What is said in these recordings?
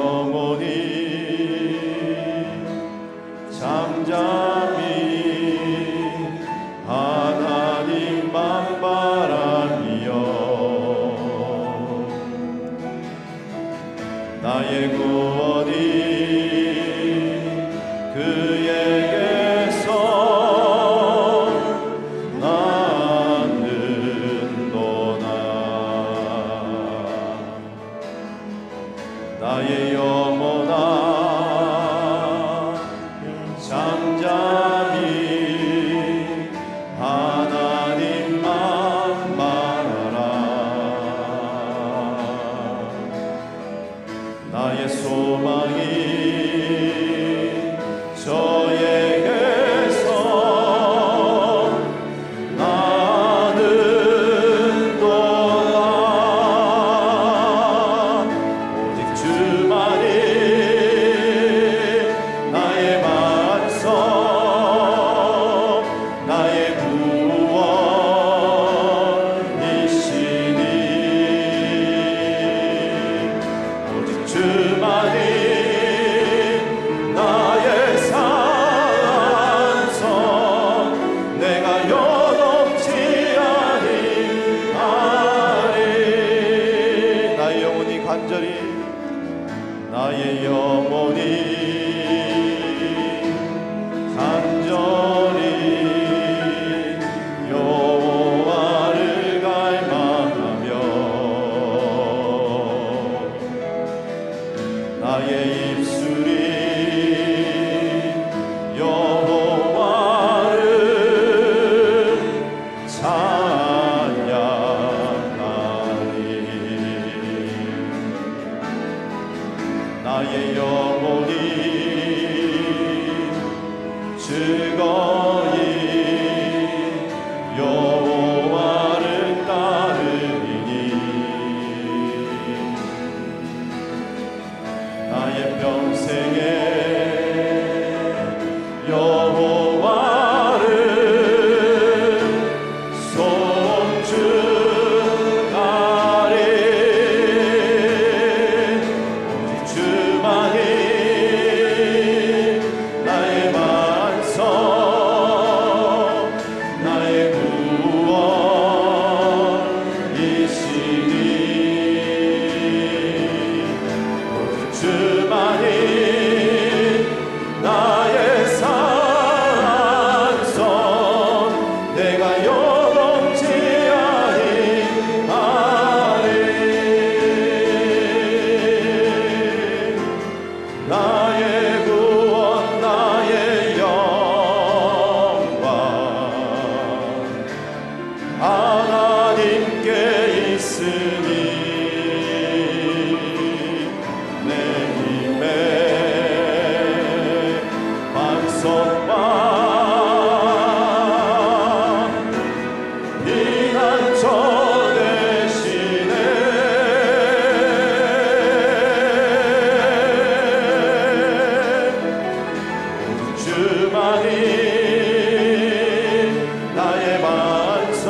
영혼이 잠잠히 하나님만 바라며 나의 구원이 그에게서 낳는도다. 나의 영혼아 잠잠히 하나님만 바라라. 나의 소망이 저에게서 나는도다. 오직 주만이 나의 반석 나의 구원이시니 오직 주만이 나의 산성 내가 요동치 아니하리. 나의 영혼이 간절히 나의 영혼이 간절히 여호와를 갈망하며 나의 입술이 여호와를 찬양하리. 나의 영혼이 즐거이 여호와를 따르리니 나의 평생에 여호와를 송축하리. 오직 주만이 나의 반석 나의 구원이시니 오직 주만이 나의 산성 내가 요동치 아니하리. 나의 구원 나의 영광 하나님께 있으니 내 힘의 반석과 피난처 되시네. 오직 주만이 나의 반석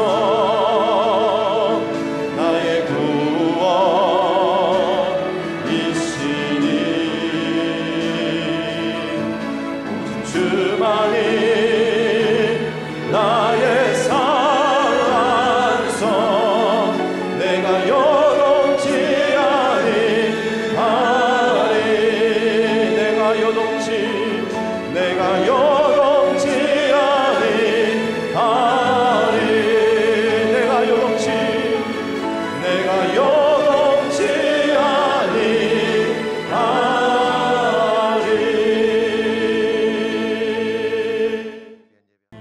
나의 구원이시니 오직 주만이 나의 산성 내가 요동치 아니하리. 내가 요동치 아니하리. 내가 요동치 아니하리.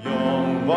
영광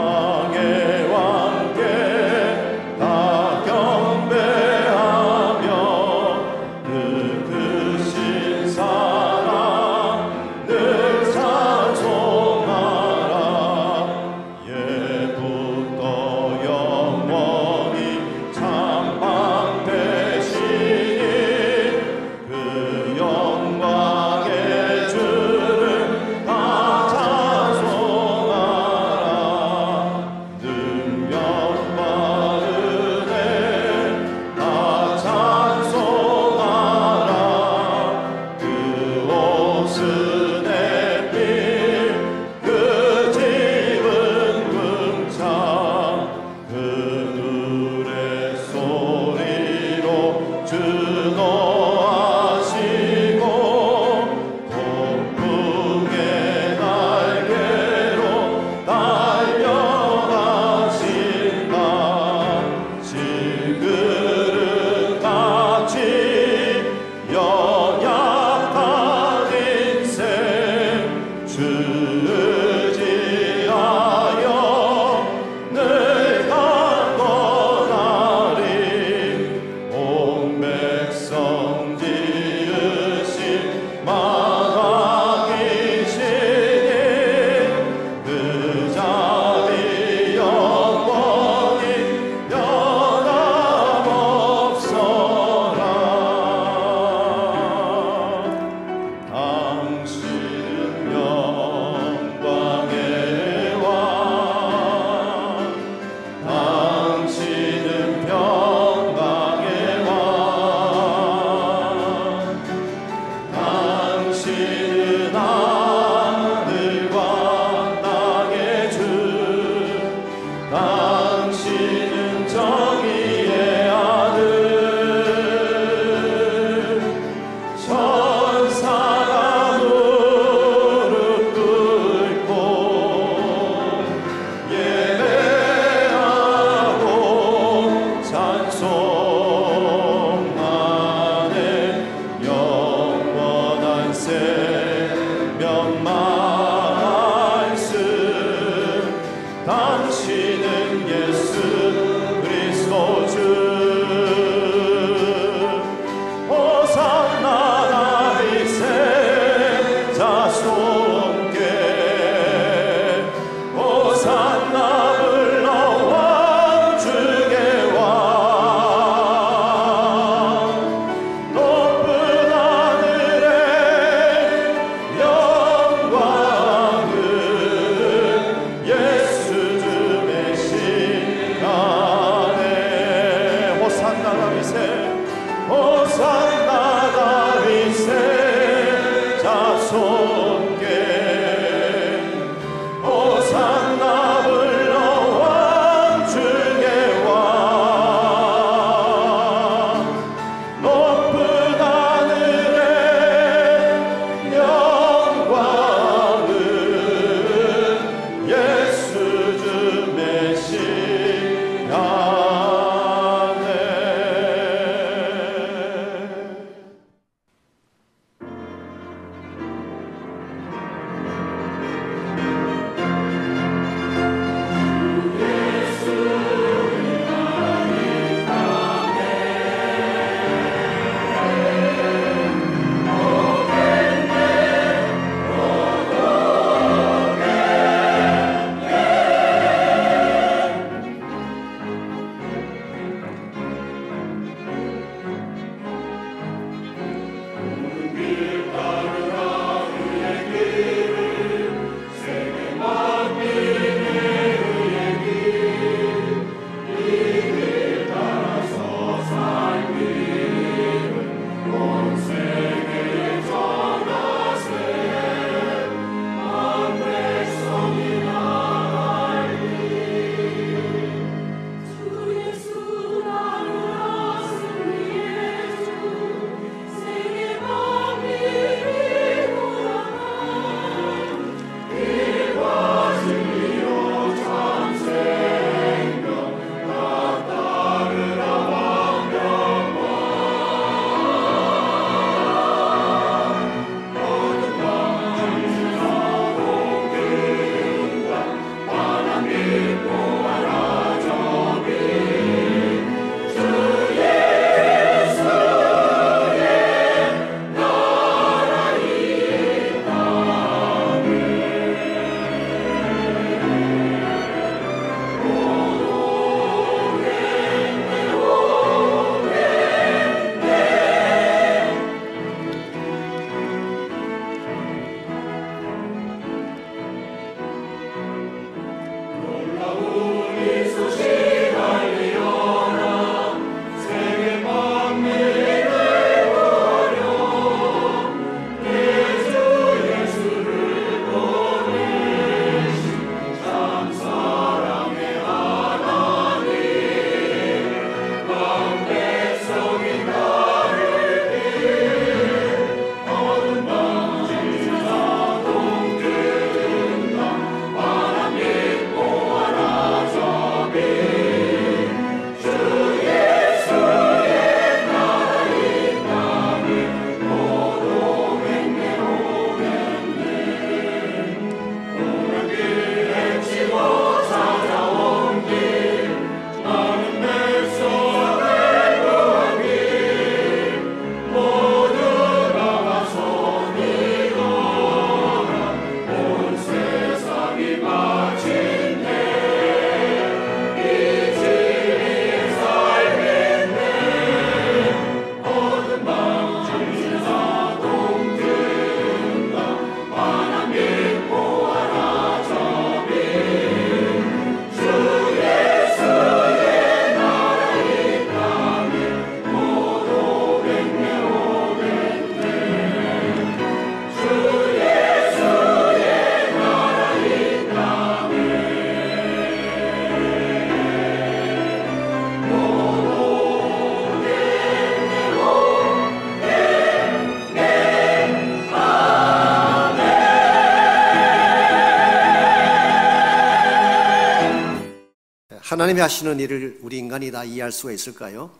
하나님이 하시는 일을 우리 인간이 다 이해할 수가 있을까요?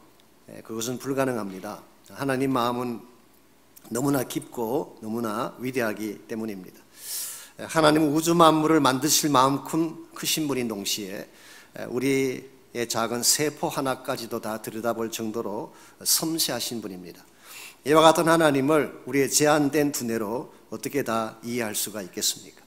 그것은 불가능합니다. 하나님 마음은 너무나 깊고 너무나 위대하기 때문입니다. 하나님은 우주 만물을 만드실 마음큼 크신 분인 동시에 우리의 작은 세포 하나까지도 다 들여다볼 정도로 섬세하신 분입니다. 이와 같은 하나님을 우리의 제한된 두뇌로 어떻게 다 이해할 수가 있겠습니까?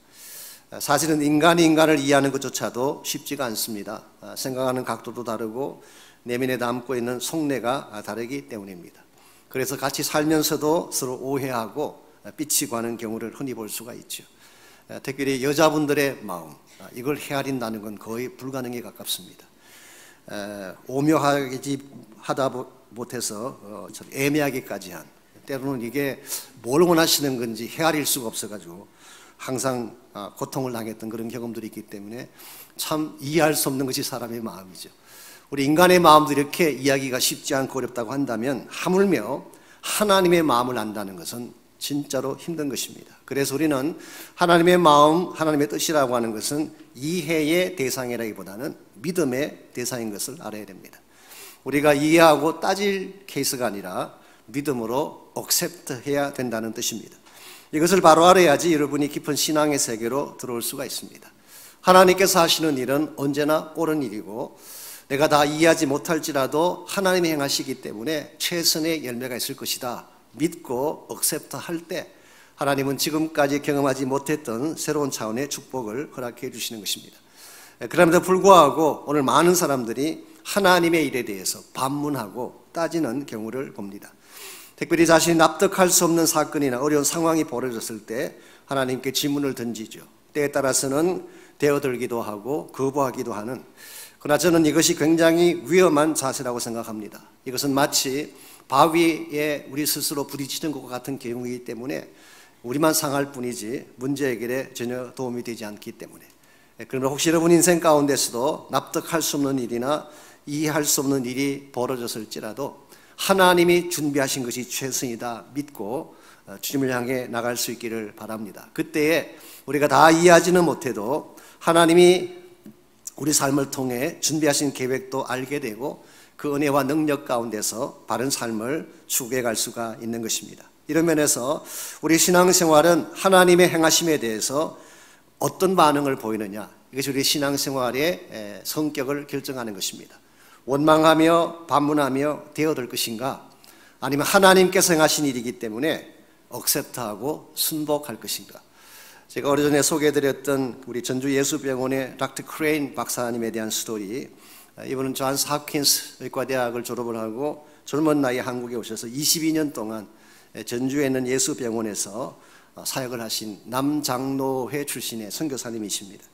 사실은 인간이 인간을 이해하는 것조차도 쉽지가 않습니다. 생각하는 각도도 다르고 내면에 담고 있는 속내가 다르기 때문입니다. 그래서 같이 살면서도 서로 오해하고 삐치고 하는 경우를 흔히 볼 수가 있죠. 특별히 여자분들의 마음, 이걸 헤아린다는 건 거의 불가능에 가깝습니다. 오묘하지 하다 못해서 좀 애매하기까지 한 때로는 이게 뭘 원하시는 건지 헤아릴 수가 없어가지고 항상 고통을 당했던 그런 경험들이 있기 때문에 참 이해할 수 없는 것이 사람의 마음이죠. 우리 인간의 마음도 이렇게 이야기가 쉽지 않고 어렵다고 한다면 하물며 하나님의 마음을 안다는 것은 진짜로 힘든 것입니다. 그래서 우리는 하나님의 마음, 하나님의 뜻이라고 하는 것은 이해의 대상이라기보다는 믿음의 대상인 것을 알아야 됩니다. 우리가 이해하고 따질 케이스가 아니라 믿음으로 억셉트해야 된다는 뜻입니다. 이것을 바로 알아야지 여러분이 깊은 신앙의 세계로 들어올 수가 있습니다. 하나님께서 하시는 일은 언제나 옳은 일이고 내가 다 이해하지 못할지라도 하나님이 행하시기 때문에 최선의 열매가 있을 것이다 믿고 억셉트 할 때 하나님은 지금까지 경험하지 못했던 새로운 차원의 축복을 허락해 주시는 것입니다. 그럼에도 불구하고 오늘 많은 사람들이 하나님의 일에 대해서 반문하고 따지는 경우를 봅니다. 특별히 자신이 납득할 수 없는 사건이나 어려운 상황이 벌어졌을 때 하나님께 질문을 던지죠. 때에 따라서는 대어들기도 하고 거부하기도 하는, 그러나 저는 이것이 굉장히 위험한 자세라고 생각합니다. 이것은 마치 바위에 우리 스스로 부딪히는 것과 같은 경우이기 때문에 우리만 상할 뿐이지 문제 해결에 전혀 도움이 되지 않기 때문에, 그러나 혹시 여러분 인생 가운데서도 납득할 수 없는 일이나 이해할 수 없는 일이 벌어졌을지라도 하나님이 준비하신 것이 최선이다 믿고 주님을 향해 나갈 수 있기를 바랍니다. 그때에 우리가 다 이해하지는 못해도 하나님이 우리 삶을 통해 준비하신 계획도 알게 되고 그 은혜와 능력 가운데서 바른 삶을 추구해 갈 수가 있는 것입니다. 이런 면에서 우리 신앙생활은 하나님의 행하심에 대해서 어떤 반응을 보이느냐, 이것이 우리 신앙생활의 성격을 결정하는 것입니다. 원망하며 반문하며 되어들 것인가, 아니면 하나님께서 행하신 일이기 때문에 억셉트하고 순복할 것인가. 제가 오래전에 소개해드렸던 우리 전주 예수병원의 닥터 크레인 박사님에 대한 스토리, 이분은 존스 홉킨스 의과대학을 졸업을 하고 젊은 나이에 한국에 오셔서 22년 동안 전주에 있는 예수병원에서 사역을 하신 남장로회 출신의 선교사님이십니다.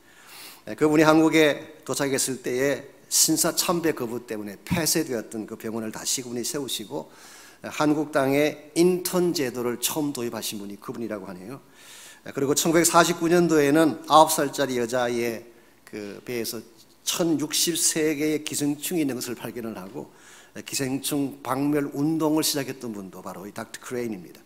그분이 한국에 도착했을 때에 신사참배 거부 때문에 폐쇄되었던 그 병원을 다시 그분이 세우시고 한국 땅에 인턴 제도를 처음 도입하신 분이 그분이라고 하네요. 그리고 1949년도에는 9살짜리 여자아이의 그 배에서 1063개의 기생충이 있는 것을 발견을 하고 기생충 박멸 운동을 시작했던 분도 바로 이 닥터 크레인입니다.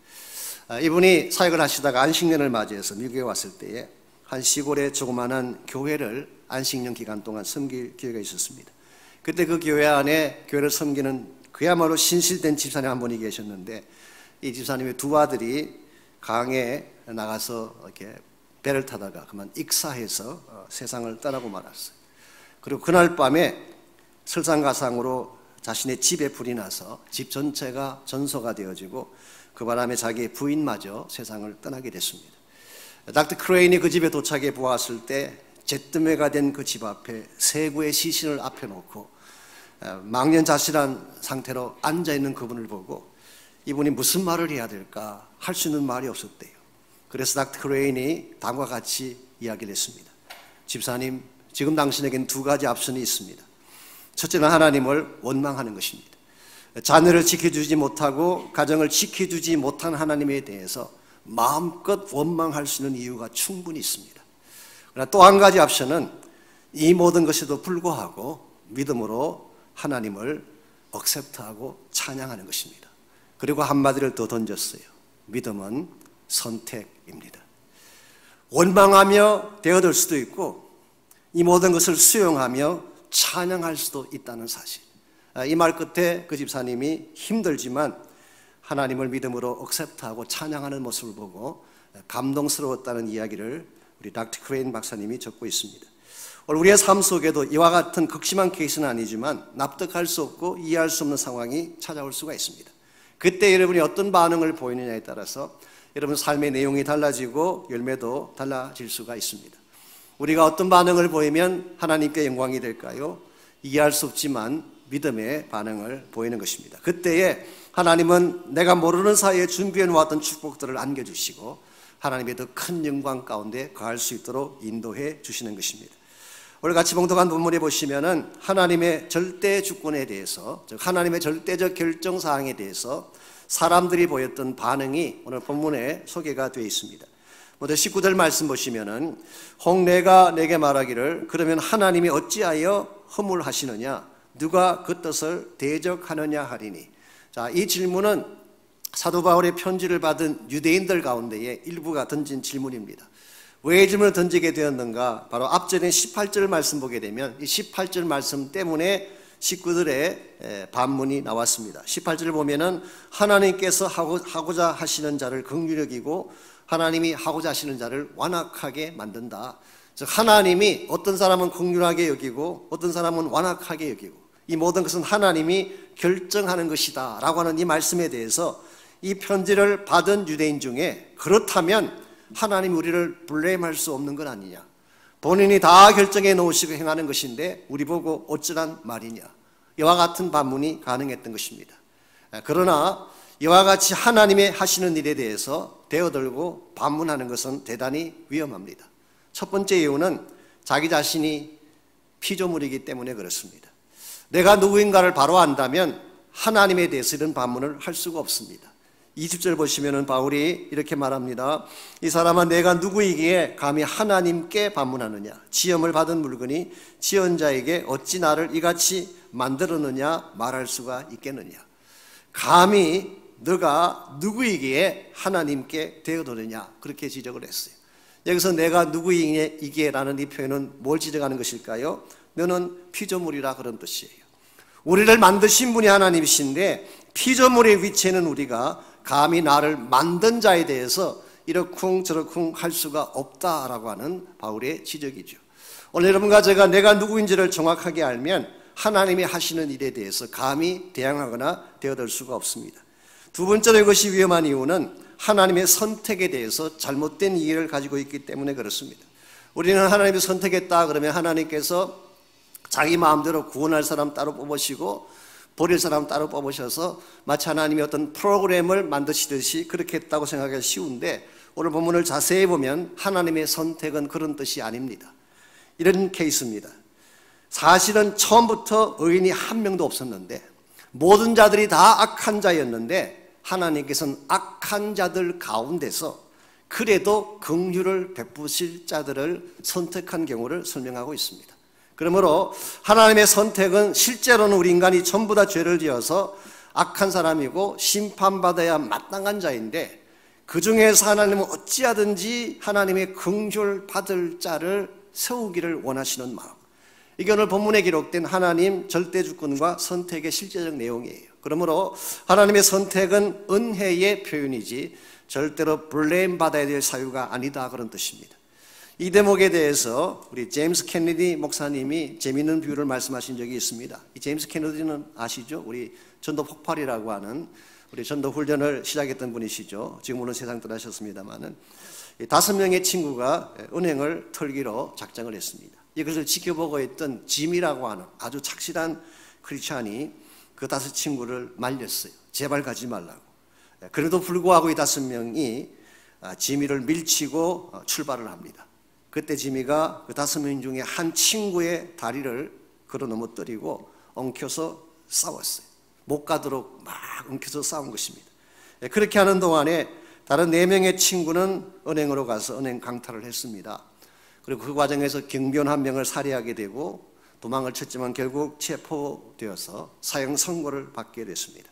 이분이 사역을 하시다가 안식년을 맞이해서 미국에 왔을 때에 한 시골의 조그마한 교회를 안식년 기간 동안 섬길 기회가 있었습니다. 그때 그 교회 안에 교회를 섬기는 그야말로 신실된 집사님 한 분이 계셨는데, 이 집사님의 두 아들이 강에 나가서 이렇게 배를 타다가 그만 익사해서 세상을 떠나고 말았어요. 그리고 그날 밤에 설상가상으로 자신의 집에 불이 나서 집 전체가 전소가 되어지고 그 바람에 자기의 부인마저 세상을 떠나게 됐습니다. 닥터 크레인이 그 집에 도착해 보았을 때 잿더미가 된 그 집 앞에 세 구의 시신을 앞에 놓고 망연자실한 상태로 앉아있는 그분을 보고 이분이 무슨 말을 해야 될까 할 수 있는 말이 없었대요. 그래서 닥터 크레인이 다음과 같이 이야기를 했습니다. 집사님, 지금 당신에겐 두 가지 옵션이 있습니다. 첫째는 하나님을 원망하는 것입니다. 자녀를 지켜주지 못하고 가정을 지켜주지 못한 하나님에 대해서 마음껏 원망할 수 있는 이유가 충분히 있습니다. 그러나 또 한 가지 옵션은 이 모든 것에도 불구하고 믿음으로 하나님을 억셉트하고 찬양하는 것입니다. 그리고 한마디를 더 던졌어요. 믿음은 선택입니다. 원망하며 되어들 수도 있고 이 모든 것을 수용하며 찬양할 수도 있다는 사실. 이 말 끝에 그 집사님이 힘들지만 하나님을 믿음으로 억셉트하고 찬양하는 모습을 보고 감동스러웠다는 이야기를 우리 닥터 크레인 박사님이 적고 있습니다. 오늘 우리의 삶 속에도 이와 같은 극심한 케이스는 아니지만 납득할 수 없고 이해할 수 없는 상황이 찾아올 수가 있습니다. 그때 여러분이 어떤 반응을 보이느냐에 따라서 여러분 삶의 내용이 달라지고 열매도 달라질 수가 있습니다. 우리가 어떤 반응을 보이면 하나님께 영광이 될까요? 이해할 수 없지만 믿음의 반응을 보이는 것입니다. 그때에 하나님은 내가 모르는 사이에 준비해 놓았던 축복들을 안겨주시고 하나님의 더 큰 영광 가운데 거할 수 있도록 인도해 주시는 것입니다. 오늘 같이 봉독한 본문에 보시면은 하나님의 절대 주권에 대해서, 즉 하나님의 절대적 결정사항에 대해서 사람들이 보였던 반응이 오늘 본문에 소개가 되어 있습니다. 먼저 19절 말씀 보시면은 혹 내가 내게 말하기를 그러면 하나님이 어찌하여 허물하시느냐 누가 그 뜻을 대적하느냐 하리니. 자, 이 질문은 사도 바울의 편지를 받은 유대인들 가운데에 일부가 던진 질문입니다. 왜 이 질문을 던지게 되었는가? 바로 앞전에 18절 말씀 보게 되면 이 18절 말씀 때문에 식구들의 반문이 나왔습니다. 18절을 보면은 하나님께서 하고자 하시는 자를 긍휼히 여기고 하나님이 하고자 하시는 자를 완악하게 만든다. 즉 하나님이 어떤 사람은 긍휼하게 여기고 어떤 사람은 완악하게 여기고 이 모든 것은 하나님이 결정하는 것이다 라고 하는 이 말씀에 대해서 이 편지를 받은 유대인 중에 그렇다면 하나님이 우리를 블레임할 수 없는 건 아니냐, 본인이 다 결정해 놓으시고 행하는 것인데 우리 보고 어쩌란 말이냐, 이와 같은 반문이 가능했던 것입니다. 그러나 이와 같이 하나님의 하시는 일에 대해서 대어들고 반문하는 것은 대단히 위험합니다. 첫 번째 이유는 자기 자신이 피조물이기 때문에 그렇습니다. 내가 누구인가를 바로 안다면 하나님에 대해서 이런 반문을 할 수가 없습니다. 20절 보시면은 바울이 이렇게 말합니다. 이 사람아 내가 누구이기에 감히 하나님께 반문하느냐, 지음을 받은 물건이 지은 자에게 어찌 나를 이같이 만들었느냐 말할 수가 있겠느냐. 감히 너가 누구이기에 하나님께 대어도느냐, 그렇게 지적을 했어요. 여기서 내가 누구이기에 라는 이 표현은 뭘 지적하는 것일까요? 너는 피조물이라 그런 뜻이에요. 우리를 만드신 분이 하나님이신데 피조물의 위치에는 우리가 감히 나를 만든 자에 대해서 이러쿵 저러쿵 할 수가 없다라고 하는 바울의 지적이죠. 오늘 여러분과 제가 내가 누구인지를 정확하게 알면 하나님이 하시는 일에 대해서 감히 대항하거나 대어들 수가 없습니다. 두 번째로 이것이 위험한 이유는 하나님의 선택에 대해서 잘못된 이해를 가지고 있기 때문에 그렇습니다. 우리는 하나님이 선택했다 그러면 하나님께서 자기 마음대로 구원할 사람 따로 뽑으시고 버릴 사람 따로 뽑으셔서 마치 하나님이 어떤 프로그램을 만드시듯이 그렇게 했다고 생각하기 쉬운데 오늘 본문을 자세히 보면 하나님의 선택은 그런 뜻이 아닙니다. 이런 케이스입니다. 사실은 처음부터 의인이 한 명도 없었는데 모든 자들이 다 악한 자였는데 하나님께서는 악한 자들 가운데서 그래도 긍휼을 베푸실 자들을 선택한 경우를 설명하고 있습니다. 그러므로 하나님의 선택은 실제로는 우리 인간이 전부 다 죄를 지어서 악한 사람이고 심판받아야 마땅한 자인데 그 중에서 하나님은 어찌하든지 하나님의 긍휼 받을 자를 세우기를 원하시는 마음, 이게 오늘 본문에 기록된 하나님 절대주권과 선택의 실제적 내용이에요. 그러므로 하나님의 선택은 은혜의 표현이지 절대로 블레임 받아야 될 사유가 아니다, 그런 뜻입니다. 이 대목에 대해서 우리 제임스 케네디 목사님이 재미있는 비유를 말씀하신 적이 있습니다. 이 제임스 케네디는 아시죠? 우리 전도 폭발이라고 하는 우리 전도 훈련을 시작했던 분이시죠. 지금 물론 세상 떠나셨습니다만은 5명의 친구가 은행을 털기로 작정을 했습니다. 이것을 지켜보고 있던 짐이라고 하는 아주 착실한 크리스찬이 그 5친구를 말렸어요. 제발 가지 말라고. 그래도 불구하고 이 5명이 지미를 밀치고 출발을 합니다. 그때 지미가 그 5명 중에 한 친구의 다리를 걸어 넘어뜨리고 엉켜서 싸웠어요. 못 가도록 막 엉켜서 싸운 것입니다. 그렇게 하는 동안에 다른 4명의 친구는 은행으로 가서 은행 강탈을 했습니다. 그리고 그 과정에서 경비원 1명을 살해하게 되고 도망을 쳤지만 결국 체포되어서 사형 선고를 받게 됐습니다.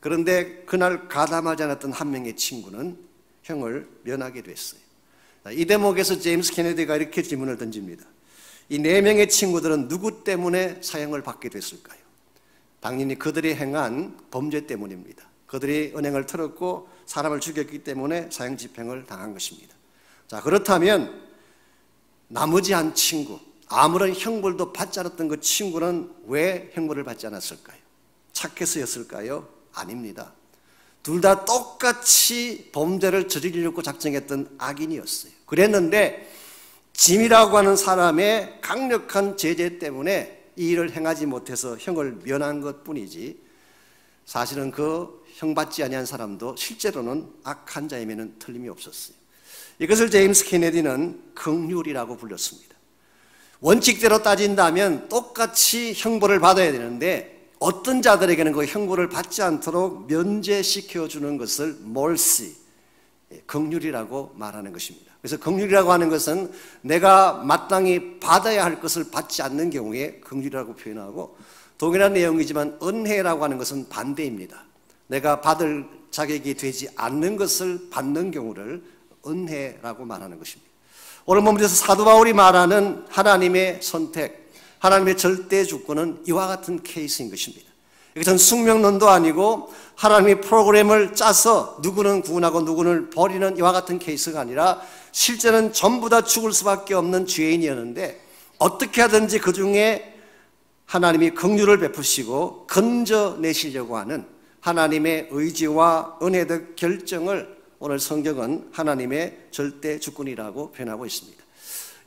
그런데 그날 가담하지 않았던 1명의 친구는 형을 면하게 됐어요. 이 대목에서 제임스 케네디가 이렇게 질문을 던집니다. 이 4명의 친구들은 누구 때문에 사형을 받게 됐을까요? 당연히 그들이 행한 범죄 때문입니다. 그들이 은행을 털었고 사람을 죽였기 때문에 사형 집행을 당한 것입니다. 자, 그렇다면 나머지 한 친구, 아무런 형벌도 받지 않았던 그 친구는 왜 형벌을 받지 않았을까요? 착해서였을까요? 아닙니다. 둘 다 똑같이 범죄를 저지르려고 작정했던 악인이었어요. 그랬는데 짐이라고 하는 사람의 강력한 제재 때문에 이 일을 행하지 못해서 형을 면한 것뿐이지 사실은 그 형 받지 아니한 사람도 실제로는 악한 자임에는 틀림이 없었어요. 이것을 제임스 케네디는 긍휼이라고 불렀습니다. 원칙대로 따진다면 똑같이 형벌을 받아야 되는데 어떤 자들에게는 그 형벌을 받지 않도록 면제시켜 주는 것을 mercy, 긍휼이라고 말하는 것입니다. 그래서 긍휼이라고 하는 것은 내가 마땅히 받아야 할 것을 받지 않는 경우에 긍휼이라고 표현하고, 동일한 내용이지만 은혜라고 하는 것은 반대입니다. 내가 받을 자격이 되지 않는 것을 받는 경우를 은혜라고 말하는 것입니다. 오늘 본문에서 사도 바울이 말하는 하나님의 선택, 하나님의 절대 주권은 이와 같은 케이스인 것입니다. 이것은 숙명론도 아니고 하나님의 프로그램을 짜서 누구는 구원하고 누구는 버리는 이와 같은 케이스가 아니라, 실제는 전부 다 죽을 수밖에 없는 죄인이었는데 어떻게 하든지 그 중에 하나님이 긍휼을 베푸시고 건져내시려고 하는 하나님의 의지와 은혜적 결정을 오늘 성경은 하나님의 절대 주권이라고 표현하고 있습니다.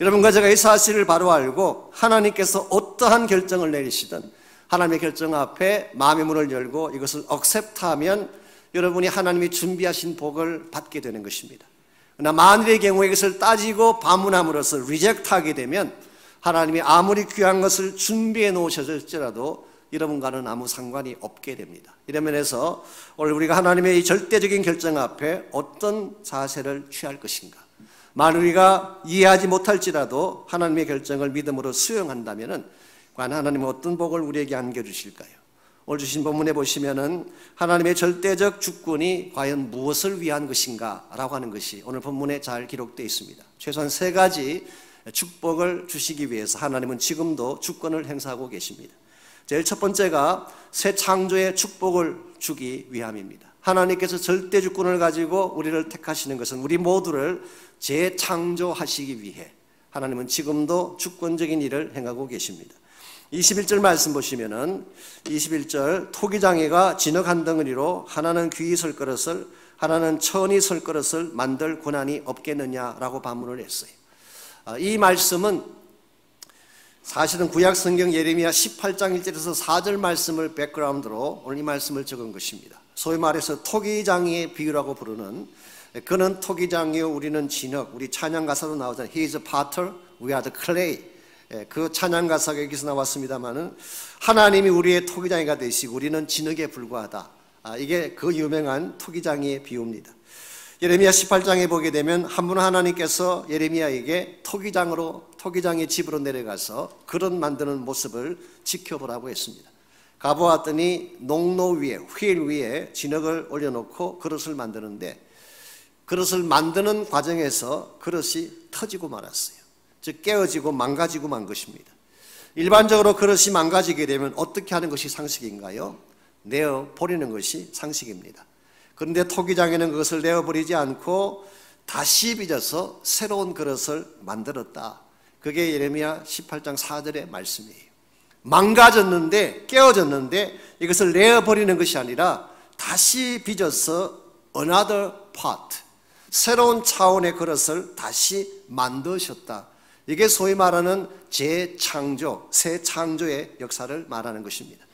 여러분과 제가 이 사실을 바로 알고 하나님께서 어떠한 결정을 내리시든 하나님의 결정 앞에 마음의 문을 열고 이것을 억셉트하면 여러분이 하나님이 준비하신 복을 받게 되는 것입니다. 그러나 만일의 경우에 이것을 따지고 반문함으로써 리젝트하게 되면 하나님이 아무리 귀한 것을 준비해 놓으셨을지라도 여러분과는 아무 상관이 없게 됩니다. 이런 면에서 오늘 우리가 하나님의 이 절대적인 결정 앞에 어떤 자세를 취할 것인가, 만일 우리가 이해하지 못할지라도 하나님의 결정을 믿음으로 수용한다면 과연 하나님은 어떤 복을 우리에게 안겨주실까요? 오늘 주신 본문에 보시면은 하나님의 절대적 주권이 과연 무엇을 위한 것인가 라고 하는 것이 오늘 본문에 잘 기록되어 있습니다. 최소한 3가지 축복을 주시기 위해서 하나님은 지금도 주권을 행사하고 계십니다. 제일 첫 번째가 새 창조의 축복을 주기 위함입니다. 하나님께서 절대 주권을 가지고 우리를 택하시는 것은 우리 모두를 재창조하시기 위해 하나님은 지금도 주권적인 일을 행하고 계십니다. 21절 말씀 보시면은 21절, 토기장이가 진흙 한 덩어리로 하나는 귀히 설 그릇을 하나는 천이 설 그릇을 만들 고난이 없겠느냐라고 반문을 했어요. 이 말씀은 사실은 구약 성경 예레미야 18장 1절에서 4절 말씀을 백그라운드로 오늘 이 말씀을 적은 것입니다. 소위 말해서 토기장이의 비유라고 부르는, 그는 토기장이요 우리는 진흙, 우리 찬양 가사도 나오잖아요. He is a potter, we are the clay. 그 찬양 가사가 여기서 나왔습니다만은 하나님이 우리의 토기장이가 되시고 우리는 진흙에 불과하다. 이게 그 유명한 토기장이의 비유입니다. 예레미야 18장에 보게 되면 한 분 하나님께서 예레미야에게 토기장의 집으로 내려가서 그릇 만드는 모습을 지켜보라고 했습니다. 가보았더니 농로 위에, 휠 위에 진흙을 올려놓고 그릇을 만드는데, 그릇을 만드는 과정에서 그릇이 터지고 말았어요. 즉 깨어지고 망가지고 만 것입니다. 일반적으로 그릇이 망가지게 되면 어떻게 하는 것이 상식인가요? 내어 버리는 것이 상식입니다. 그런데 토기장에는 그것을 내어버리지 않고 다시 빚어서 새로운 그릇을 만들었다. 그게 예레미야 18장 4절의 말씀이에요. 망가졌는데, 깨어졌는데 이것을 내어버리는 것이 아니라 다시 빚어서 another pot, 새로운 차원의 그릇을 다시 만드셨다. 이게 소위 말하는 재창조, 새 창조의 역사를 말하는 것입니다.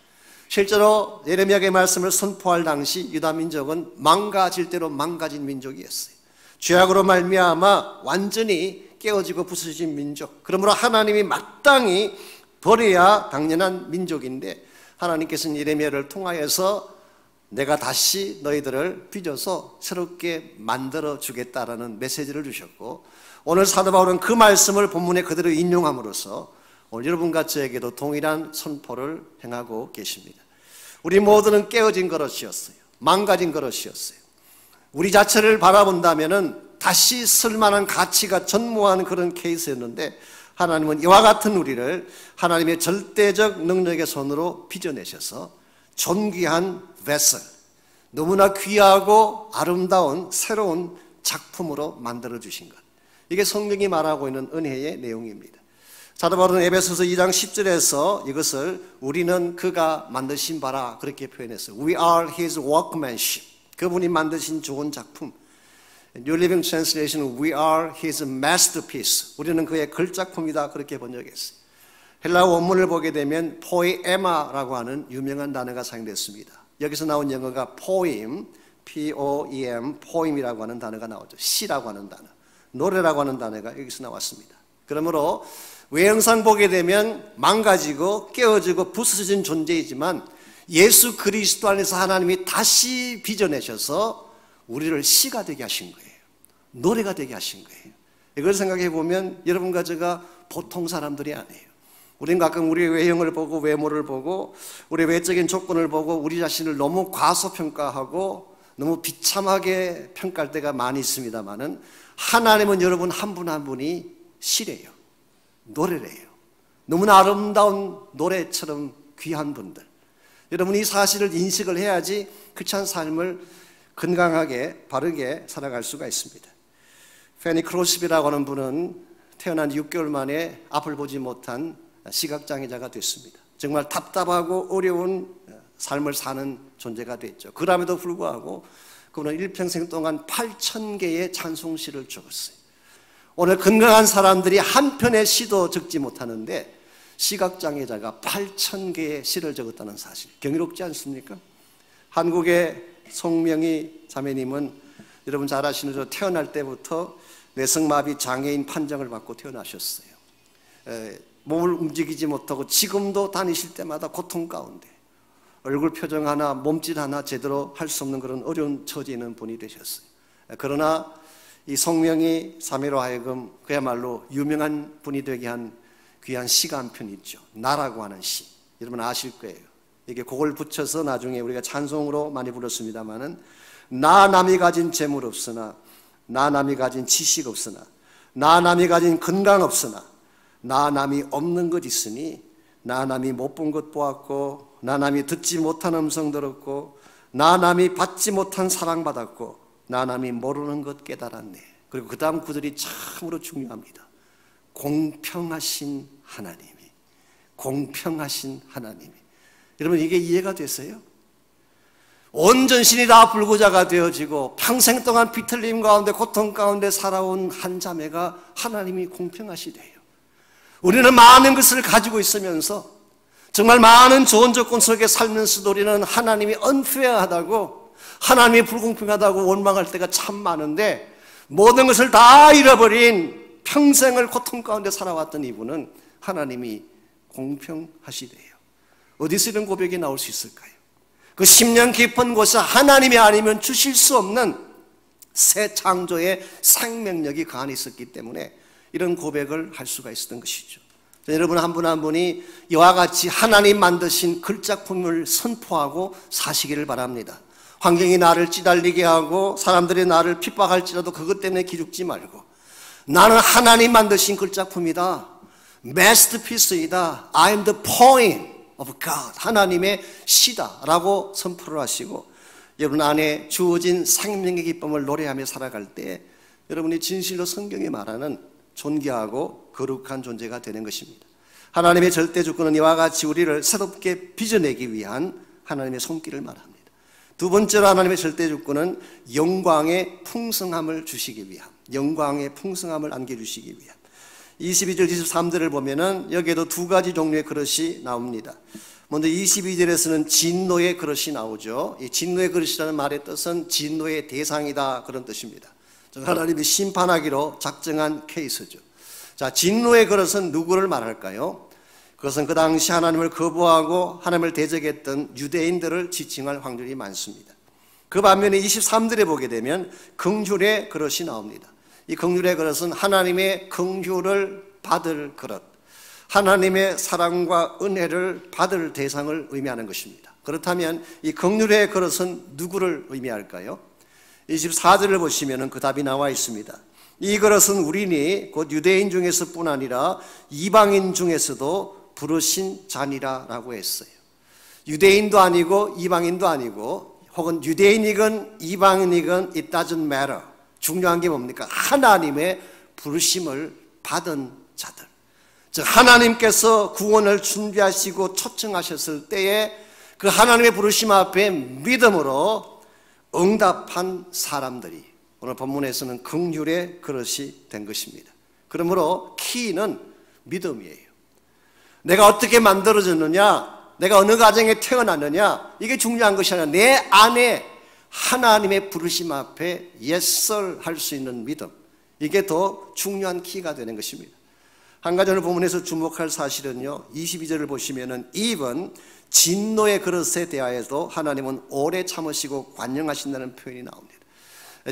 실제로 예레미야의 말씀을 선포할 당시 유다 민족은 망가질 대로 망가진 민족이었어요. 죄악으로 말미암아 완전히 깨어지고 부서진 민족, 그러므로 하나님이 마땅히 버려야 당연한 민족인데 하나님께서는 예레미야를 통하여서 내가 다시 너희들을 빚어서 새롭게 만들어 주겠다라는 메시지를 주셨고, 오늘 사도 바울은 그 말씀을 본문에 그대로 인용함으로써 오늘 여러분과 저에게도 동일한 선포를 행하고 계십니다. 우리 모두는 깨어진 그릇이었어요. 망가진 그릇이었어요. 우리 자체를 바라본다면은 다시 쓸만한 가치가 전무한 그런 케이스였는데 하나님은 이와 같은 우리를 하나님의 절대적 능력의 손으로 빚어내셔서 존귀한 베슬, 너무나 귀하고 아름다운 새로운 작품으로 만들어 주신 것, 이게 성경이 말하고 있는 은혜의 내용입니다. 사도 바울은 에베소서 2장 10절에서 이것을 우리는 그가 만드신 바라 그렇게 표현했어요. We are his workmanship. 그분이 만드신 좋은 작품. New Living Translation, we are his masterpiece. 우리는 그의 걸작품이다 그렇게 번역했어요. 헬라어 원문을 보게 되면 poema라고 하는 유명한 단어가 사용됐습니다. 여기서 나온 영어가 poem, P-O-E-M, poem이라고 하는 단어가 나오죠. 시라고 하는 단어, 노래라고 하는 단어가 여기서 나왔습니다. 그러므로 외형상 보게 되면 망가지고 깨어지고 부서진 존재이지만 예수 그리스도 안에서 하나님이 다시 빚어내셔서 우리를 시가 되게 하신 거예요. 노래가 되게 하신 거예요. 이걸 생각해 보면 여러분과 제가 보통 사람들이 아니에요. 우리는 가끔 우리의 외형을 보고 외모를 보고 우리의 외적인 조건을 보고 우리 자신을 너무 과소평가하고 너무 비참하게 평가할 때가 많이 있습니다만은, 하나님은 여러분 한 분 한 분이 시래요. 노래래요. 너무나 아름다운 노래처럼 귀한 분들. 여러분 이 사실을 인식을 해야지 크리스찬 삶을 건강하게 바르게 살아갈 수가 있습니다. 페니 크로스비라고 하는 분은 태어난 6개월 만에 앞을 보지 못한 시각장애자가 됐습니다. 정말 답답하고 어려운 삶을 사는 존재가 됐죠. 그럼에도 불구하고 그분은 일평생 동안 8,000개의 찬송시를 적었어요. 오늘 건강한 사람들이 한 편의 시도 적지 못하는데 시각장애자가 8,000개의 시를 적었다는 사실, 경이롭지 않습니까? 한국의 송명희 자매님은 여러분 잘 아시는 대로 태어날 때부터 뇌성마비 장애인 판정을 받고 태어나셨어요. 몸을 움직이지 못하고 지금도 다니실 때마다 고통 가운데 얼굴 표정 하나, 몸짓 하나 제대로 할 수 없는 그런 어려운 처지에 있는 분이 되셨어요. 그러나 이 송명희 자매로 하여금 그야말로 유명한 분이 되게 한 귀한 시가 한 편 있죠. 나라고 하는 시. 여러분 아실 거예요. 이게 그걸 붙여서 나중에 우리가 찬송으로 많이 불렀습니다마는, 나 남이 가진 재물 없으나, 나 남이 가진 지식 없으나, 나 남이 가진 건강 없으나, 나 남이 없는 것 있으니, 나 남이 못 본 것 보았고, 나 남이 듣지 못한 음성 들었고, 나 남이 받지 못한 사랑 받았고, 나 남이 모르는 것 깨달았네. 그리고 그 다음 구절이 참으로 중요합니다. 공평하신 하나님이, 공평하신 하나님이. 여러분 이게 이해가 되세요? 온 전신이 다 불구자가 되어지고 평생 동안 비틀림 가운데 고통 가운데 살아온 한 자매가 하나님이 공평하시대요. 우리는 많은 것을 가지고 있으면서 정말 많은 좋은 조건 속에 살면서도 우리는 하나님이 unfair하다고, 하나님이 불공평하다고 원망할 때가 참 많은데, 모든 것을 다 잃어버린 평생을 고통 가운데 살아왔던 이분은 하나님이 공평하시대요. 어디서 이런 고백이 나올 수 있을까요? 그 10년 깊은 곳에 하나님이 아니면 주실 수 없는 새 창조의 생명력이 그 안에 있었기 때문에 이런 고백을 할 수가 있었던 것이죠. 여러분 한 분 한 분이 이와 같이 하나님 만드신 글작품을 선포하고 사시기를 바랍니다. 환경이 나를 찌달리게 하고 사람들이 나를 핍박할지라도 그것 때문에 기죽지 말고, 나는 하나님 만드신 글작품이다, 마스터피스이다, I am the poem of God, 하나님의 시다 라고 선포를 하시고, 여러분 안에 주어진 생명의 기쁨을 노래하며 살아갈 때 여러분이 진실로 성경이 말하는 존귀하고 거룩한 존재가 되는 것입니다. 하나님의 절대 주권은 이와 같이 우리를 새롭게 빚어내기 위한 하나님의 손길을 말합니다. 두 번째로 하나님의 절대 주권은 영광의 풍성함을 주시기 위함, 영광의 풍성함을 안겨주시기 위함. 22절 23절을 보면은 여기에도 두 가지 종류의 그릇이 나옵니다. 먼저 22절에서는 진노의 그릇이 나오죠. 이 진노의 그릇이라는 말의 뜻은 진노의 대상이다, 그런 뜻입니다. 하나님이 심판하기로 작정한 케이스죠. 자, 진노의 그릇은 누구를 말할까요? 그것은 그 당시 하나님을 거부하고 하나님을 대적했던 유대인들을 지칭할 확률이 많습니다. 그 반면에 23절에 보게 되면 긍휼의 그릇이 나옵니다. 이 긍휼의 그릇은 하나님의 긍휼을 받을 그릇, 하나님의 사랑과 은혜를 받을 대상을 의미하는 것입니다. 그렇다면 이 긍휼의 그릇은 누구를 의미할까요? 24절을 보시면 그 답이 나와 있습니다. 이 그릇은 우리니 곧 유대인 중에서 뿐 아니라 이방인 중에서도 부르신 잔이라 라고 했어요. 유대인도 아니고 이방인도 아니고, 혹은 유대인이건 이방인이건 it doesn't matter. 중요한 게 뭡니까? 하나님의 부르심을 받은 자들, 즉 하나님께서 구원을 준비하시고 초청하셨을 때에 그 하나님의 부르심 앞에 믿음으로 응답한 사람들이 오늘 본문에서는 긍휼의 그릇이 된 것입니다. 그러므로 키는 믿음이에요. 내가 어떻게 만들어졌느냐, 내가 어느 가정에 태어났느냐, 이게 중요한 것이 아니라 내 안에 하나님의 부르심 앞에 yes sir 할 수 있는 믿음, 이게 더 중요한 키가 되는 것입니다. 한 가지 오늘 본문에서 주목할 사실은요, 22절을 보시면은 even 진노의 그릇에 대하여도 하나님은 오래 참으시고 관용하신다는 표현이 나옵니다.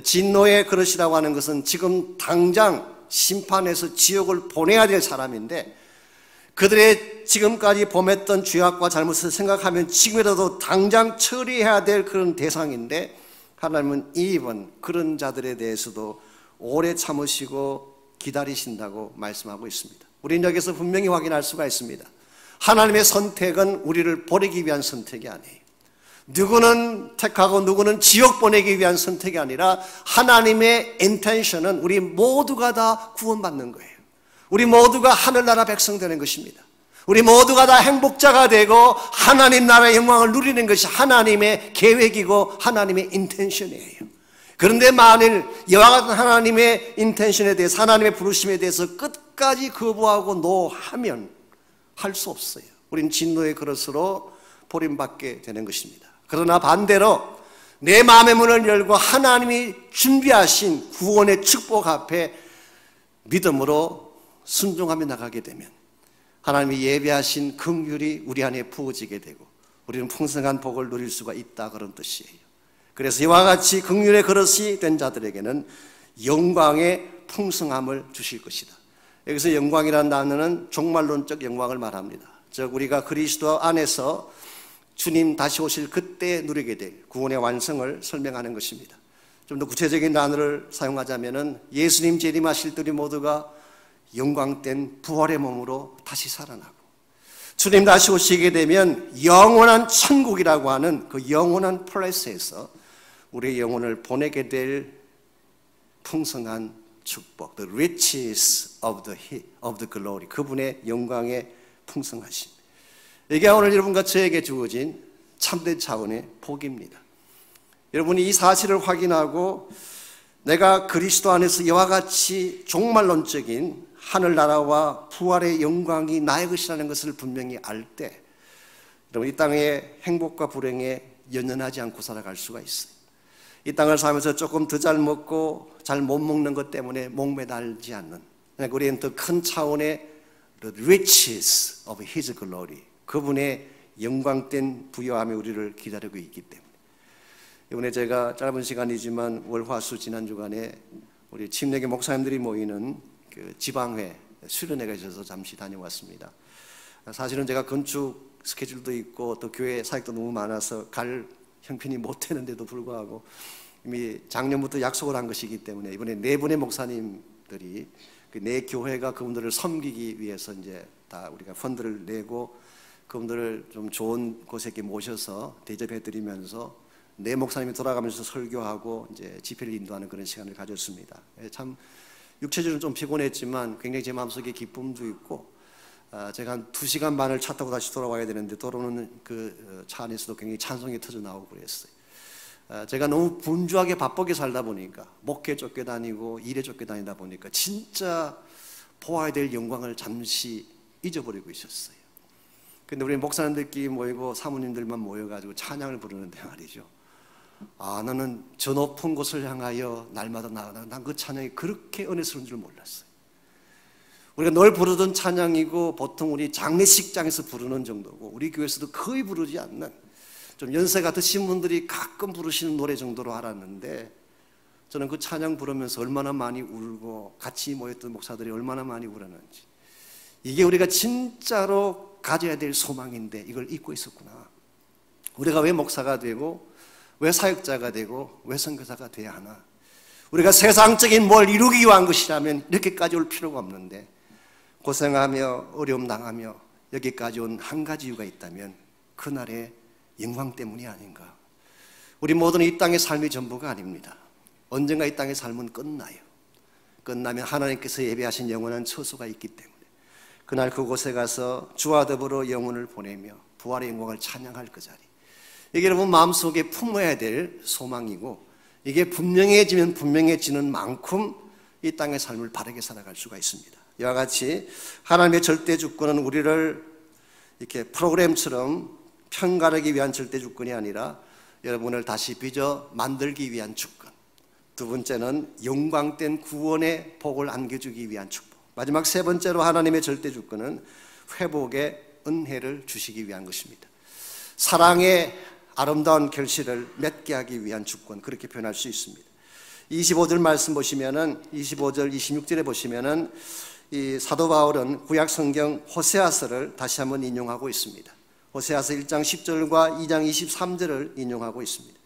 진노의 그릇이라고 하는 것은 지금 당장 심판해서 지옥을 보내야 될 사람인데, 그들의 지금까지 범했던 죄악과 잘못을 생각하면 지금이라도 당장 처리해야 될 그런 대상인데, 하나님은 even 그런 자들에 대해서도 오래 참으시고 기다리신다고 말씀하고 있습니다. 우리는 여기서 분명히 확인할 수가 있습니다. 하나님의 선택은 우리를 버리기 위한 선택이 아니에요. 누구는 택하고 누구는 지옥 보내기 위한 선택이 아니라 하나님의 인텐션은 우리 모두가 다 구원받는 거예요. 우리 모두가 하늘나라 백성 되는 것입니다. 우리 모두가 다 행복자가 되고 하나님 나라의 영광을 누리는 것이 하나님의 계획이고 하나님의 인텐션이에요. 그런데 만일 이와 같은 하나님의 인텐션에 대해서, 하나님의 부르심에 대해서 끝까지 거부하고 노하면 할 수 없어요. 우린 진노의 그릇으로 버림받게 되는 것입니다. 그러나 반대로 내 마음의 문을 열고 하나님이 준비하신 구원의 축복 앞에 믿음으로 순종하며 나가게 되면 하나님이 예비하신 긍휼이 우리 안에 부어지게 되고 우리는 풍성한 복을 누릴 수가 있다, 그런 뜻이에요. 그래서 이와 같이 긍휼의 그릇이 된 자들에게는 영광의 풍성함을 주실 것이다. 여기서 영광이라는 단어는 종말론적 영광을 말합니다. 즉 우리가 그리스도 안에서 주님 다시 오실 그때 누리게 될 구원의 완성을 설명하는 것입니다. 좀 더 구체적인 단어를 사용하자면 예수님 재림하실 때리 모두가 영광된 부활의 몸으로 다시 살아나고, 주님 다시 오시게 되면 영원한 천국이라고 하는 그 영원한 플레이스에서 우리의 영혼을 보내게 될 풍성한 축복, the riches of the glory, 그분의 영광의 풍성하심. 이게 오늘 여러분과 저에게 주어진 참된 차원의 복입니다. 여러분이 이 사실을 확인하고 내가 그리스도 안에서 이와 같이 종말론적인 하늘나라와 부활의 영광이 나의 것이라는 것을 분명히 알 때, 여러분 이 땅의 행복과 불행에 연연하지 않고 살아갈 수가 있어요. 이 땅을 살면서 조금 더 잘 먹고 잘 못 먹는 것 때문에 목매달지 않는, 그러니까 우리는 더 큰 차원의 the riches of His glory, 그분의 영광된 부여함이 우리를 기다리고 있기 때문에. 이번에 제가 짧은 시간이지만 월화수 지난 주간에 우리 침례교 목사님들이 모이는 그 지방회 수련회 가셔서 잠시 다녀왔습니다. 사실은 제가 건축 스케줄도 있고 또 교회 사역도 너무 많아서 갈 형편이 못 되는데도 불구하고 이미 작년부터 약속을 한 것이기 때문에 이번에 네 분의 목사님들이 그 네 교회가 그분들을 섬기기 위해서 이제 다 우리가 펀드를 내고 그분들을 좀 좋은 곳에 이렇게 모셔서 대접해 드리면서 네 목사님이 돌아가면서 설교하고 이제 집회를 인도하는 그런 시간을 가졌습니다. 참 육체적으로 좀 피곤했지만 굉장히 제 마음속에 기쁨도 있고, 제가 한 2시간 반을 차 타고 다시 돌아와야 되는데 돌아오는 그 차 안에서도 굉장히 찬송이 터져 나오고 그랬어요. 제가 너무 분주하게 바쁘게 살다 보니까 목회 쫓겨다니고 일에 쫓겨다니다 보니까 진짜 보아야 될 영광을 잠시 잊어버리고 있었어요. 근데 우리 목사님들끼리 모이고 사모님들만 모여가지고 찬양을 부르는데 말이죠, 나는 저 높은 곳을 향하여 날마다 나아가는, 난 그 찬양이 그렇게 은혜스러운 줄 몰랐어요. 우리가 늘 부르던 찬양이고 보통 우리 장례식장에서 부르는 정도고 우리 교회에서도 거의 부르지 않는, 좀 연세가 드신 분들이 가끔 부르시는 노래 정도로 알았는데, 저는 그 찬양 부르면서 얼마나 많이 울고 같이 모였던 목사들이 얼마나 많이 울었는지, 이게 우리가 진짜로 가져야 될 소망인데 이걸 잊고 있었구나. 우리가 왜 목사가 되고 왜 사역자가 되고 왜 선교사가 돼야 하나? 우리가 세상적인 뭘 이루기 위한 것이라면 이렇게까지 올 필요가 없는데 고생하며 어려움 당하며 여기까지 온 한 가지 이유가 있다면 그날의 영광 때문이 아닌가. 우리 모두는 이 땅의 삶이 전부가 아닙니다. 언젠가 이 땅의 삶은 끝나요. 끝나면 하나님께서 예배하신 영원한 처소가 있기 때문에 그날 그곳에 가서 주와 더불어 영혼을 보내며 부활의 영광을 찬양할 그 자리, 이게 여러분 마음속에 품어야 될 소망이고, 이게 분명해지면 분명해지는 만큼 이 땅의 삶을 바르게 살아갈 수가 있습니다. 이와 같이 하나님의 절대 주권은 우리를 이렇게 프로그램처럼 편가르기 위한 절대 주권이 아니라 여러분을 다시 빚어 만들기 위한 주권, 두 번째는 영광된 구원의 복을 안겨주기 위한 축복, 마지막 세 번째로 하나님의 절대 주권은 회복의 은혜를 주시기 위한 것입니다. 사랑의 아름다운 결실을 맺게 하기 위한 주권, 그렇게 표현할 수 있습니다. 25절 말씀 보시면은 25절 26절에 보시면은 이 사도 바울은 구약 성경 호세아서를 다시 한번 인용하고 있습니다. 호세아서 1장 10절과 2장 23절을 인용하고 있습니다.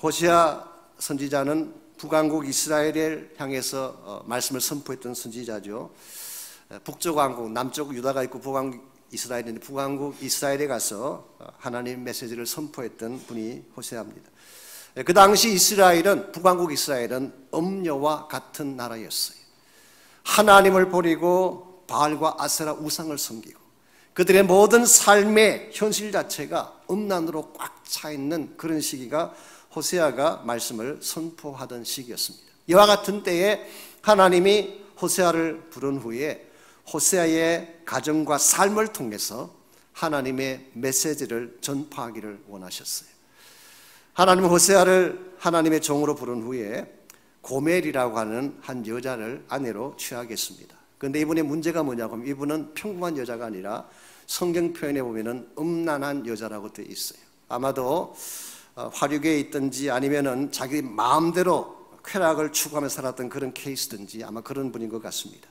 호세아 선지자는 북왕국 이스라엘을 향해서 말씀을 선포했던 선지자죠. 북쪽 왕국, 남쪽 유다가 있고 북왕국 이스라엘인데 북왕국 이스라엘에 가서 하나님 메시지를 선포했던 분이 호세아입니다. 그 당시 이스라엘은, 북왕국 이스라엘은 음녀와 같은 나라였어요. 하나님을 버리고 바알과 아세라 우상을 섬기고 그들의 모든 삶의 현실 자체가 음란으로 꽉 차 있는 그런 시기가 호세아가 말씀을 선포하던 시기였습니다. 이와 같은 때에 하나님이 호세아를 부른 후에 호세아의 가정과 삶을 통해서 하나님의 메시지를 전파하기를 원하셨어요. 하나님은 호세아를 하나님의 종으로 부른 후에 고멜이라고 하는 한 여자를 아내로 취하겠습니다. 그런데 이분의 문제가 뭐냐고 하면 이분은 평범한 여자가 아니라 성경 표현에 보면은 음란한 여자라고 되어 있어요. 아마도 화류계에 있든지 아니면은 자기 마음대로 쾌락을 추구하며 살았던 그런 케이스든지 아마 그런 분인 것 같습니다.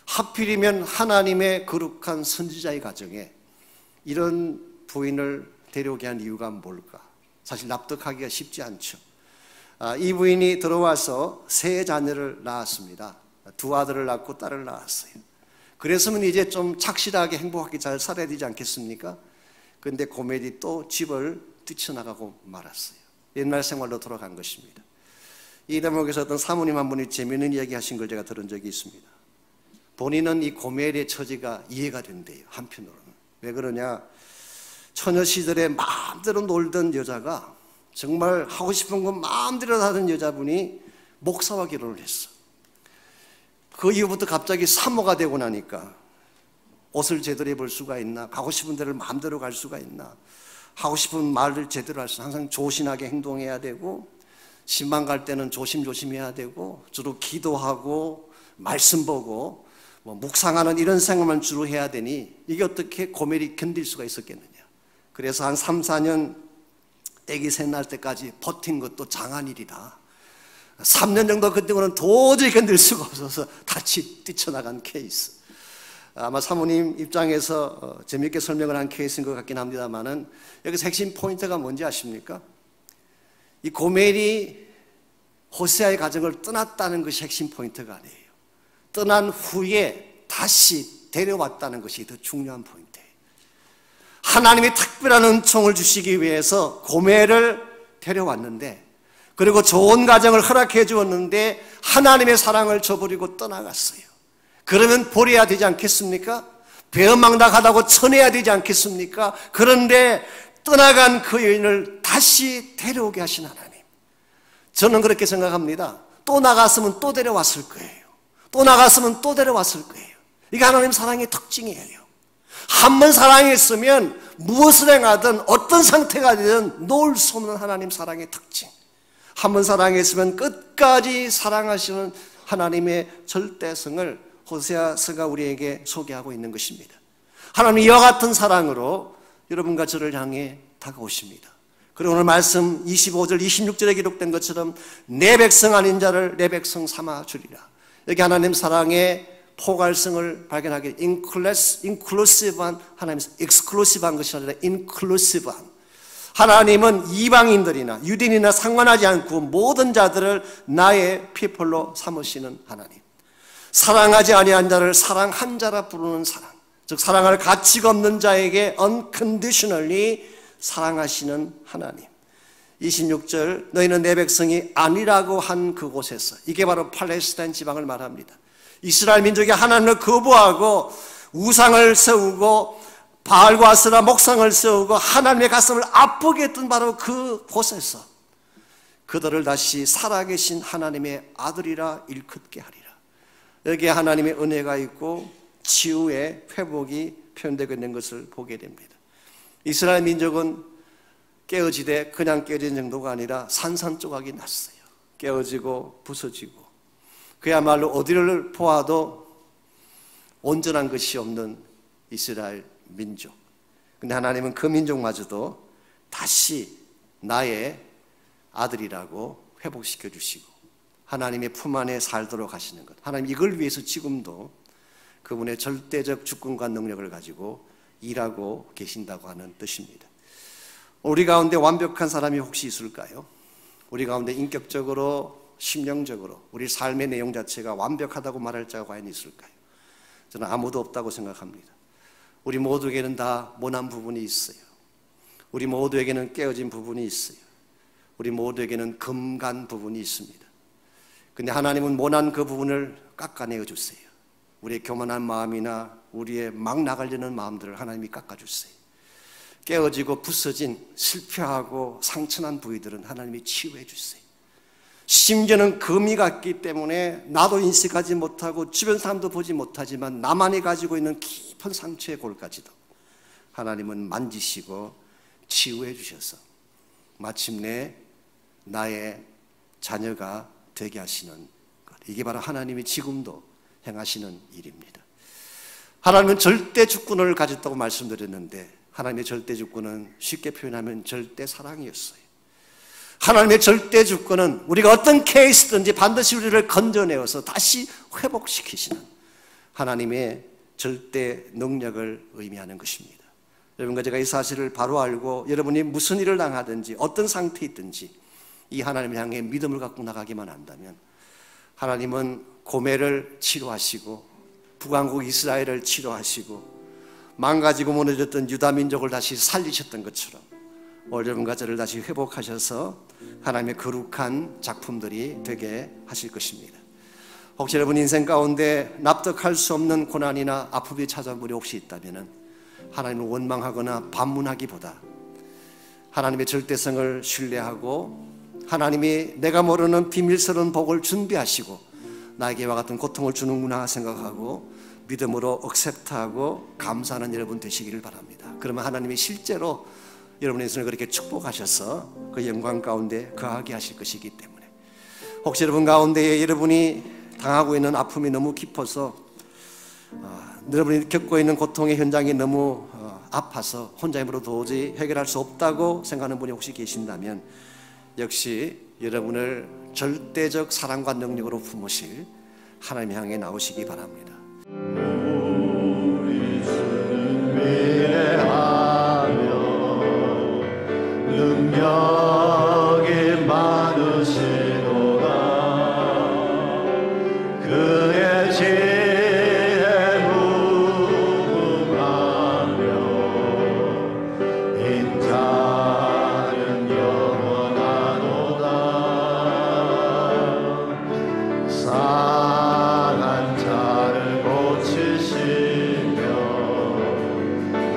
하필이면 하나님의 거룩한 선지자의 가정에 이런 부인을 데려오게 한 이유가 뭘까? 사실 납득하기가 쉽지 않죠. 이 부인이 들어와서 세 자녀를 낳았습니다. 두 아들을 낳고 딸을 낳았어요. 그랬으면 이제 좀 착실하게 행복하게 잘 살아야 되지 않겠습니까? 그런데 고멜이 또 집을 뛰쳐나가고 말았어요. 옛날 생활로 돌아간 것입니다. 이 대목에서 어떤 사모님 한 분이 재미있는 이야기 하신 걸 제가 들은 적이 있습니다. 본인은 이 고멜의 처지가 이해가 된대요. 한편으로는. 왜 그러냐? 처녀 시절에 마음대로 놀던 여자가 정말 하고 싶은 건 마음대로 하던 여자분이 목사와 결혼을 했어. 그 이후부터 갑자기 산모가 되고 나니까 옷을 제대로 입을 수가 있나? 가고 싶은 데를 마음대로 갈 수가 있나? 하고 싶은 말을 제대로 할 수, 항상 조신하게 행동해야 되고 신방 갈 때는 조심조심해야 되고 주로 기도하고 말씀 보고 묵상하는 이런 생활만 주로 해야 되니 이게 어떻게 고멜이 견딜 수가 있었겠느냐. 그래서 한 3, 4년 아기 셋 낳을 때까지 버틴 것도 장한일이다. 3년 정도 그때는 도저히 견딜 수가 없어서 다시 뛰쳐나간 케이스. 아마 사모님 입장에서 재미있게 설명을 한 케이스인 것 같긴 합니다만은 여기서 핵심 포인트가 뭔지 아십니까? 이 고멜이 호세아의 가정을 떠났다는 것이 핵심 포인트가 아니에요. 떠난 후에 다시 데려왔다는 것이 더 중요한 포인트예요. 하나님이 특별한 은총을 주시기 위해서 고멜을 데려왔는데 그리고 좋은 가정을 허락해 주었는데 하나님의 사랑을 저버리고 떠나갔어요. 그러면 버려야 되지 않겠습니까? 배은망덕하다고 쳐내야 되지 않겠습니까? 그런데 떠나간 그 여인을 다시 데려오게 하신 하나님. 저는 그렇게 생각합니다. 또 나갔으면 또 데려왔을 거예요. 또 나갔으면 또 데려왔을 거예요. 이게 하나님 사랑의 특징이에요. 한 번 사랑했으면 무엇을 행하든 어떤 상태가 되든 놓을 수 없는 하나님 사랑의 특징. 한 번 사랑했으면 끝까지 사랑하시는 하나님의 절대성을 호세아서가 우리에게 소개하고 있는 것입니다. 하나님 이와 같은 사랑으로 여러분과 저를 향해 다가오십니다. 그리고 오늘 말씀 25절 26절에 기록된 것처럼 내 백성 아닌 자를 내 백성 삼아 주리라. 여기 하나님 사랑의 포괄성을 발견하게 인클루시브한 하나님, 익스클루시브한 것이 아니라 인클루시브한 하나님은 이방인들이나 유대인이나 상관하지 않고 모든 자들을 나의 피플로 삼으시는 하나님. 사랑하지 아니한 자를 사랑한 자라 부르는 사랑, 즉 사랑할 가치가 없는 자에게 unconditionally 사랑하시는 하나님. 26절 너희는 내 백성이 아니라고 한 그곳에서, 이게 바로 팔레스타인 지방을 말합니다. 이스라엘 민족이 하나님을 거부하고 우상을 세우고 바알과 아세라 목상을 세우고 하나님의 가슴을 아프게 했던 바로 그곳에서 그들을 다시 살아계신 하나님의 아들이라 일컫게 하리라. 여기에 하나님의 은혜가 있고 치유의 회복이 표현되고 있는 것을 보게 됩니다. 이스라엘 민족은 깨어지되 그냥 깨어진 정도가 아니라 산산조각이 났어요. 깨어지고 부서지고 그야말로 어디를 보아도 온전한 것이 없는 이스라엘 민족. 근데 하나님은 그 민족마저도 다시 나의 아들이라고 회복시켜 주시고 하나님의 품 안에 살도록 하시는 것. 하나님 이걸 위해서 지금도 그분의 절대적 주권과 능력을 가지고 일하고 계신다고 하는 뜻입니다. 우리 가운데 완벽한 사람이 혹시 있을까요? 우리 가운데 인격적으로, 심령적으로 우리 삶의 내용 자체가 완벽하다고 말할 자가 과연 있을까요? 저는 아무도 없다고 생각합니다. 우리 모두에게는 다 모난 부분이 있어요. 우리 모두에게는 깨어진 부분이 있어요. 우리 모두에게는 금간 부분이 있습니다. 근데 하나님은 모난 그 부분을 깎아내어 주세요. 우리의 교만한 마음이나 우리의 막 나가려는 마음들을 하나님이 깎아주세요. 깨어지고 부서진 실패하고 상처난 부위들은 하나님이 치유해 주세요. 심지어는 금이 갔기 때문에 나도 인식하지 못하고 주변 사람도 보지 못하지만 나만이 가지고 있는 깊은 상처의 골까지도 하나님은 만지시고 치유해 주셔서 마침내 나의 자녀가 되게 하시는 것. 이게 바로 하나님이 지금도 행하시는 일입니다. 하나님은 절대 주권을 가졌다고 말씀드렸는데 하나님의 절대 주권은 쉽게 표현하면 절대 사랑이었어요. 하나님의 절대 주권은 우리가 어떤 케이스든지 반드시 우리를 건져내어서 다시 회복시키시는 하나님의 절대 능력을 의미하는 것입니다. 여러분과 제가 이 사실을 바로 알고 여러분이 무슨 일을 당하든지 어떤 상태에 있든지 이 하나님을 향해 믿음을 갖고 나가기만 한다면 하나님은 고멜을 치료하시고 북왕국 이스라엘을 치료하시고 망가지고 무너졌던 유다 민족을 다시 살리셨던 것처럼 오늘 여러분과 저를 다시 회복하셔서 하나님의 거룩한 작품들이 되게 하실 것입니다. 혹시 여러분 인생 가운데 납득할 수 없는 고난이나 아픔이 찾아온 분이 혹시 있다면 하나님을 원망하거나 반문하기보다 하나님의 절대성을 신뢰하고 하나님이 내가 모르는 비밀스러운 복을 준비하시고 나에게 이와 같은 고통을 주는구나 생각하고 믿음으로 억셉트하고 감사하는 여러분 되시기를 바랍니다. 그러면 하나님이 실제로 여러분의 인생을 그렇게 축복하셔서 그 영광 가운데 거하게 하실 것이기 때문에 혹시 여러분 가운데 여러분이 당하고 있는 아픔이 너무 깊어서 여러분이 겪고 있는 고통의 현장이 너무 아파서 혼자 힘으로 도저히 해결할 수 없다고 생각하는 분이 혹시 계신다면 역시 여러분을 절대적 사랑과 능력으로 품으실 하나님 향해 나오시기 바랍니다. 우리 주는 위대하며 능력이 많으시도다. 그의 지혜 무궁하며 인자는 영원하도다. 상한 자를 고치시며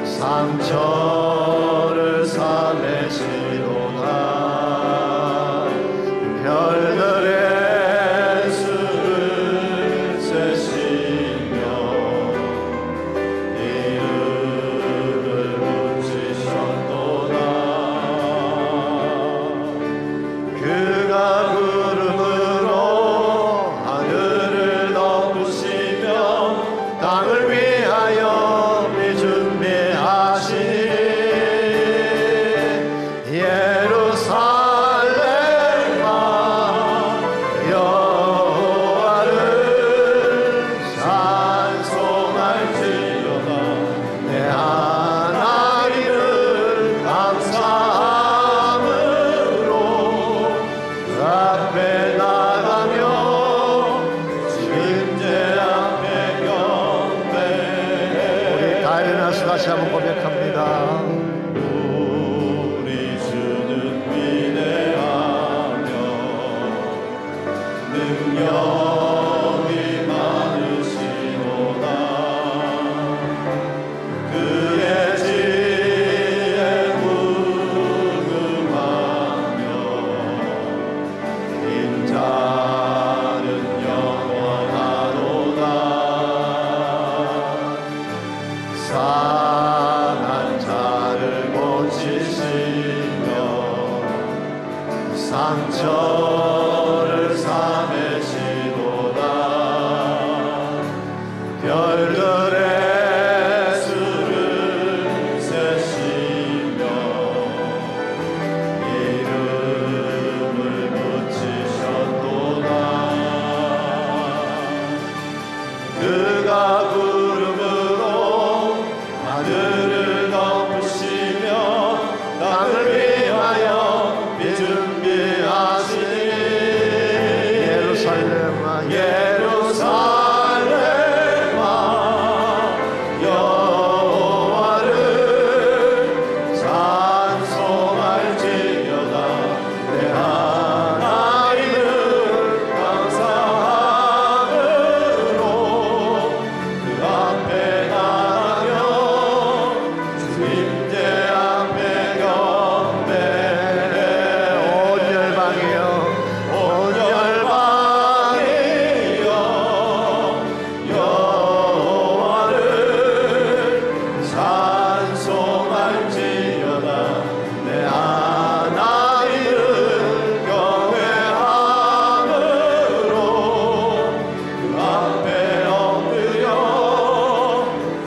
상처를 싸매시도다. 별들의 수를 세시며 이름을 붙이셨도다. 그가 구름으로 하늘을 덮으시며 땅을 위하여 비 준비하시니 예루살렘아 여호와를 찬송할지어다. 내 하나님을 감사함으로 그 앞에 나가며 진제 앞에 경배해. 우리 다 일어나서 다시 한번 고백합니다. 우리 주는 위대하며 능력이 많으시도다. 그의 지혜 무궁하며 인자는 영원하도다. 상한 자를 고치시며 상처를 싸매시도다. 별들 그가 구름으로 하늘을 덮으시며 땅을 위하여 비 준비하시니 예루살렘아 예루살렘아 여호와를 찬송할지어다. 내 하나님을 감사함으로 그 앞에 나가며 주님께 앞에 경배해. 온 열방이여 온 열방이여 여호와를 찬송할지어다. 내 하나님을 경외함으로 그 앞에 엎드려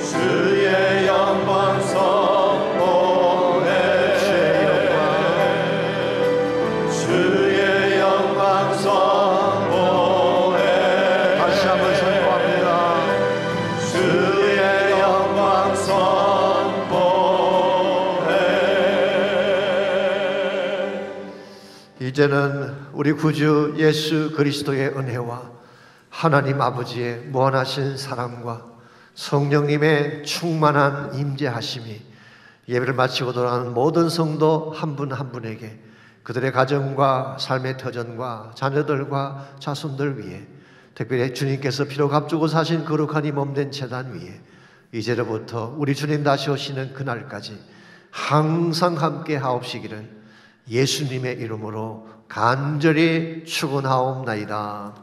주의 영광 선포해. 주의 영광 선포해. 다시 한번 선포합니다. 주의 영광 선포해. 이제는 우리 구주 예수 그리스도의 은혜와 하나님 아버지의 무한하신 사랑과 성령님의 충만한 임재하심이 예배를 마치고 돌아가는 모든 성도 한 분 한 분에게 그들의 가정과 삶의 터전과 자녀들과 자손들 위해 특별히 주님께서 피로 값주고 사신 거룩한 이 몸된 제단 위에 이제로부터 우리 주님 다시 오시는 그날까지 항상 함께 하옵시기를 예수님의 이름으로 간절히 축원하옵나이다.